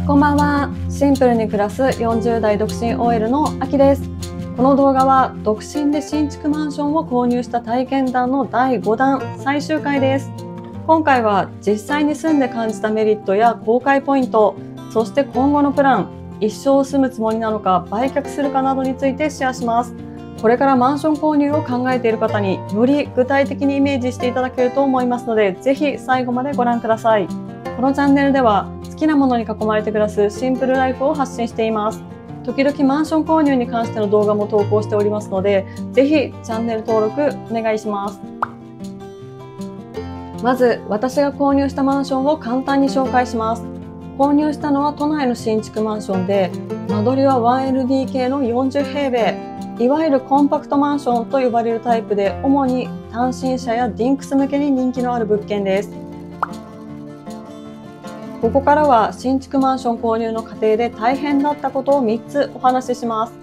こんばんは。シンプルに暮らす40代独身 OL のあきです。この動画は独身で新築マンションを購入した体験談の第5弾最終回です。今回は実際に住んで感じたメリットや公開ポイント、そして今後のプラン、一生住むつもりなのか売却するかなどについてシェアします。これからマンション購入を考えている方により具体的にイメージしていただけると思いますので、ぜひ最後までご覧ください。このチャンネルでは好きなものに囲まれて暮らすシンプルライフを発信しています。時々マンション購入に関しての動画も投稿しておりますので、ぜひチャンネル登録お願いします。まず私が購入したマンションを簡単に紹介します。購入したのは都内の新築マンションで、間取りは 1LDK の40平米、いわゆるコンパクトマンションと呼ばれるタイプで、主に単身者やディンクス向けに人気のある物件です。ここからは新築マンション購入の過程で大変だったことを3つお話しします。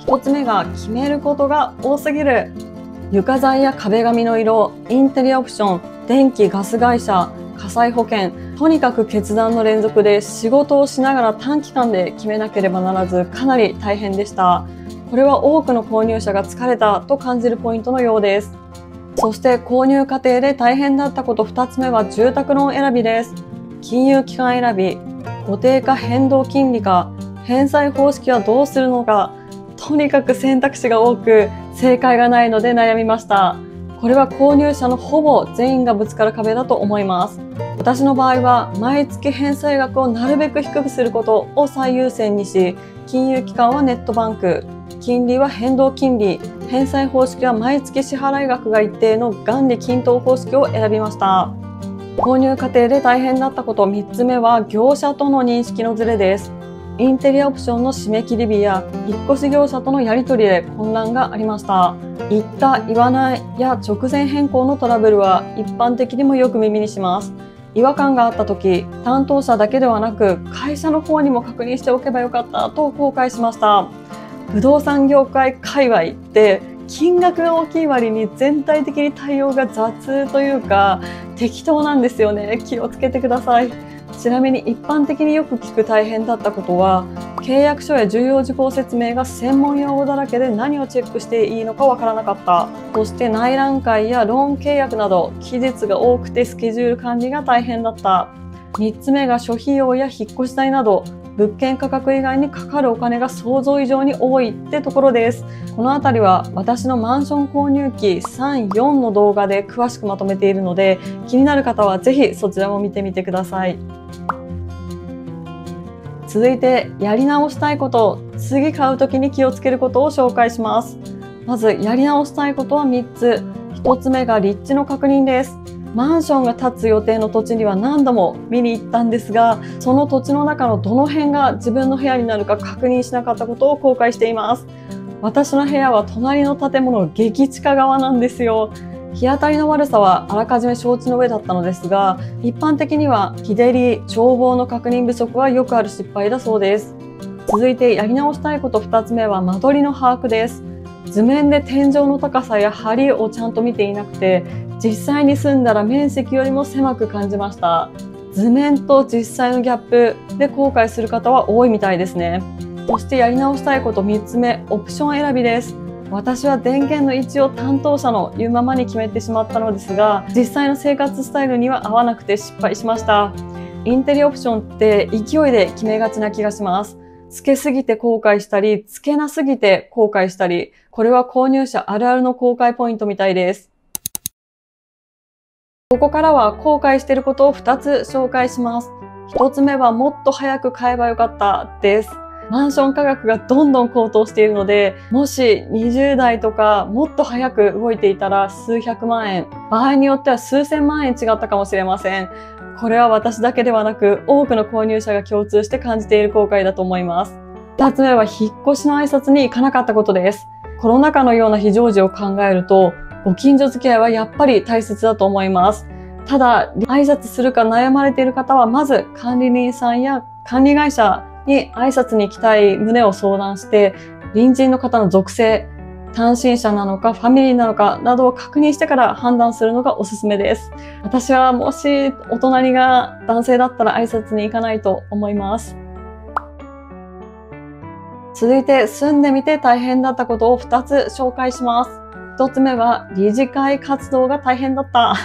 1つ目が決めることが多すぎる。床材や壁紙の色、インテリアオプション、電気・ガス会社、火災保険、とにかく決断の連続で仕事をしながら短期間で決めなければならず、かなり大変でした。これは多くの購入者が疲れたと感じるポイントのようです。そして購入過程で大変だったこと2つ目は住宅ローン選びです。金融機関選び、固定か変動金利か、返済方式はどうするのか、とにかく選択肢が多く正解がないので悩みました。これは購入者のほぼ全員がぶつかる壁だと思います。私の場合は毎月返済額をなるべく低くすることを最優先にし、金融機関はネットバンク、金利は変動金利、返済方式は毎月支払い額が一定の元利均等方式を選びました。購入過程で大変だったこと3つ目は業者との認識のズレです。インテリアオプションの締め切り日や引っ越し業者とのやり取りで混乱がありました。言った言わないや直前変更のトラブルは一般的にもよく耳にします。違和感があった時、担当者だけではなく会社の方にも確認しておけばよかったと後悔しました。不動産業界界隈って金額が大きい割に全体的に対応が雑というか適当なんですよね。気をつけてください。ちなみに一般的によく聞く大変だったことは、契約書や重要事項説明が専門用語だらけで何をチェックしていいのかわからなかった。そして内覧会やローン契約など期日が多くてスケジュール管理が大変だった。3つ目が諸費用や引っ越し代など物件価格以外にかかるお金が想像以上に多いってところです。このあたりは私のマンション購入期3、4の動画で詳しくまとめているので、気になる方はぜひそちらも見てみてください。続いてやり直したいこと、次買う時に気をつけることを紹介します。まずやり直したいことは3つ。1つ目が立地の確認です。マンションが建つ予定の土地には何度も見に行ったんですが、その土地の中のどの辺が自分の部屋になるか確認しなかったことを後悔しています。私の部屋は隣の建物激地下側なんですよ。日当たりの悪さはあらかじめ承知の上だったのですが、一般的には日照り、眺望の確認不足はよくある失敗だそうです。続いてやり直したいこと2つ目は間取りの把握です。図面で天井の高さや梁をちゃんと見ていなくて、実際に住んだら面積よりも狭く感じました。図面と実際のギャップで後悔する方は多いみたいですね。そしてやり直したいこと3つ目、オプション選びです。私は電源の位置を担当者の言うままに決めてしまったのですが、実際の生活スタイルには合わなくて失敗しました。インテリオプションって勢いで決めがちな気がします。つけすぎて後悔したり、つけなすぎて後悔したり、これは購入者あるあるの後悔ポイントみたいです。ここからは後悔していることを2つ紹介します。1つ目はもっと早く買えばよかったです。マンション価格がどんどん高騰しているので、もし20代とかもっと早く動いていたら数百万円、場合によっては数千万円違ったかもしれません。これは私だけではなく多くの購入者が共通して感じている後悔だと思います。2つ目は引っ越しの挨拶に行かなかったことです。コロナ禍のような非常時を考えると、ご近所付き合いはやっぱり大切だと思います。ただ、挨拶するか悩まれている方は、まず管理人さんや管理会社に挨拶に行きたい旨を相談して、隣人の方の属性、単身者なのかファミリーなのかなどを確認してから判断するのがおすすめです。私はもしお隣が男性だったら挨拶に行かないと思います。続いて住んでみて大変だったことを2つ紹介します。1つ目は理事会活動が大変だった。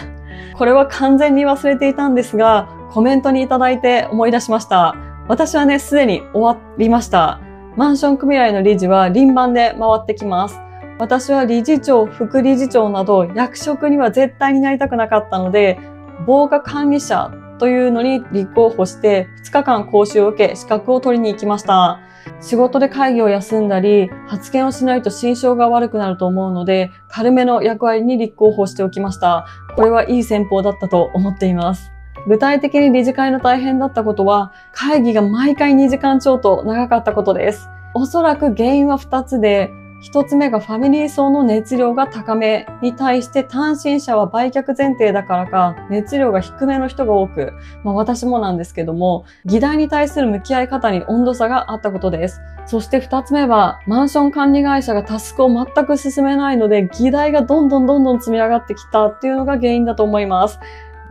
これは完全に忘れていたんですが、コメントにいただいて思い出しました。私はね、すでに終わりました。マンション組合の理事は輪番で回ってきます。私は理事長、副理事長など役職には絶対になりたくなかったので、防火管理者というのに立候補して2日間講習を受け資格を取りに行きました。仕事で会議を休んだり発言をしないと心象が悪くなると思うので、軽めの役割に立候補しておきました。これはいい戦法だったと思っています。具体的に理事会の大変だったことは、会議が毎回2時間超と長かったことです。おそらく原因は2つで、1つ目がファミリー層の熱量が高めに対して単身者は売却前提だからか熱量が低めの人が多く、私もなんですけども、議題に対する向き合い方に温度差があったことです。そして2つ目はマンション管理会社がタスクを全く進めないので議題がどんどん積み上がってきたっていうのが原因だと思います。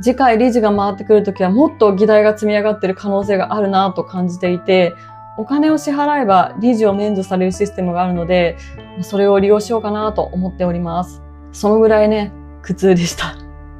次回理事が回ってくるときはもっと議題が積み上がっている可能性があるなと感じていて、お金を支払えば理事を免除されるシステムがあるので、それを利用しようかなと思っております。そのぐらいね、苦痛でした。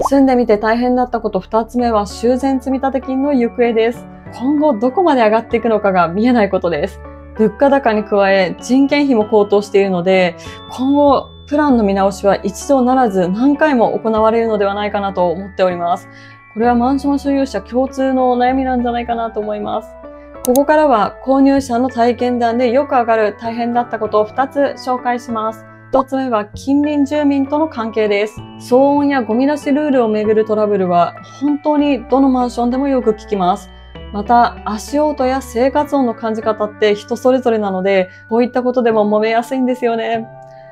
住んでみて大変だったこと2つ目は修繕積立金の行方です。今後どこまで上がっていくのかが見えないことです。物価高に加え人件費も高騰しているので、今後プランの見直しは一度ならず何回も行われるのではないかなと思っております。これはマンション所有者共通のお悩みなんじゃないかなと思います。ここからは購入者の体験談でよく上がる大変だったことを2つ紹介します。1つ目は近隣住民との関係です。騒音やゴミ出しルールをめぐるトラブルは本当にどのマンションでもよく聞きます。また足音や生活音の感じ方って人それぞれなので、こういったことでも揉めやすいんですよね。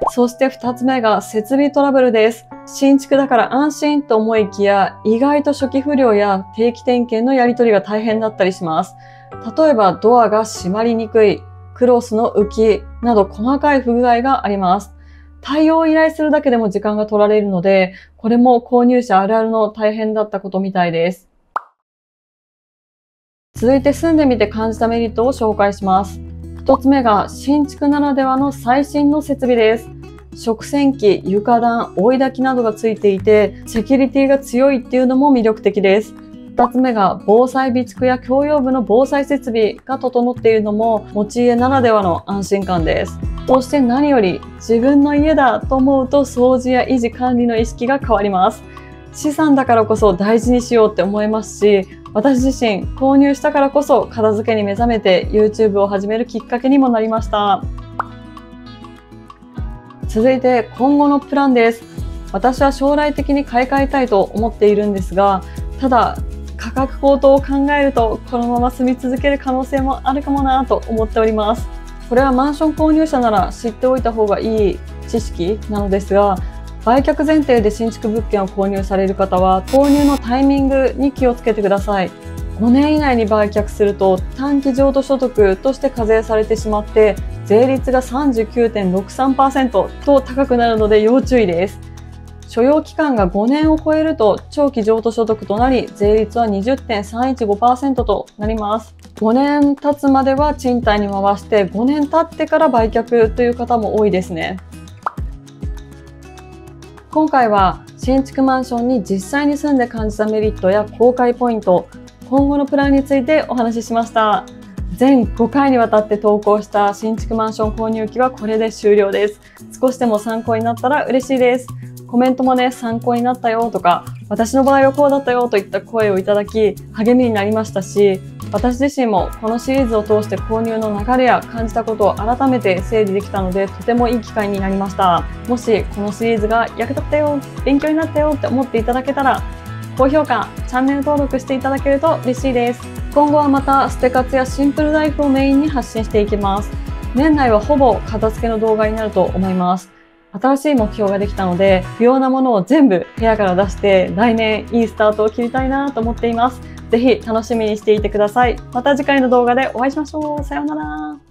そして2つ目が設備トラブルです。新築だから安心と思いきや、意外と初期不良や定期点検のやり取りが大変だったりします。例えばドアが閉まりにくい、クロスの浮きなど細かい不具合があります。対応を依頼するだけでも時間が取られるので、これも購入者あるあるの大変だったことみたいです。続いて住んでみて感じたメリットを紹介します。1つ目が新築ならではの最新の設備です。食洗機、床暖、追い焚きなどがついていて、セキュリティが強いっていうのも魅力的です。2つ目が防災備蓄や共用部の防災設備が整っているのも持ち家ならではの安心感です。そして何より自分の家だと思うと掃除や維持管理の意識が変わります。資産だからこそ大事にしようって思えますし、私自身購入したからこそ片付けに目覚めて YouTube を始めるきっかけにもなりました。続いて今後のプランです。私は将来的に買い替えたいと思っているんですが、ただ価格高騰を考えるとこのまま住み続ける可能性もあるかもなと思っております。これはマンション購入者なら知っておいた方がいい知識なのですが、売却前提で新築物件を購入される方は購入のタイミングに気をつけてください。5年以内に売却すると短期譲渡所得として課税されてしまって税率が 39.63% と高くなるので要注意です。所要期間が5年を超えると長期譲渡所得となり税率は 20.315% となります。5年経つまでは賃貸に回して5年経ってから売却という方も多いですね。今回は新築マンションに実際に住んで感じたメリットや公開ポイント、今後のプランについてお話ししました。全5回にわたって投稿した新築マンション購入記はこれで終了です。少しでも参考になったら嬉しいです。コメントもね、参考になったよとか、私の場合はこうだったよといった声をいただき、励みになりましたし、私自身もこのシリーズを通して購入の流れや感じたことを改めて整理できたので、とてもいい機会になりました。もしこのシリーズが役立ったよ、勉強になったよって思っていただけたら、高評価、チャンネル登録していただけると嬉しいです。今後はまた捨て活やシンプルライフをメインに発信していきます。年内はほぼ片付けの動画になると思います。新しい目標ができたので、不要なものを全部部屋から出して、来年いいスタートを切りたいなと思っています。ぜひ楽しみにしていてください。また次回の動画でお会いしましょう。さようなら。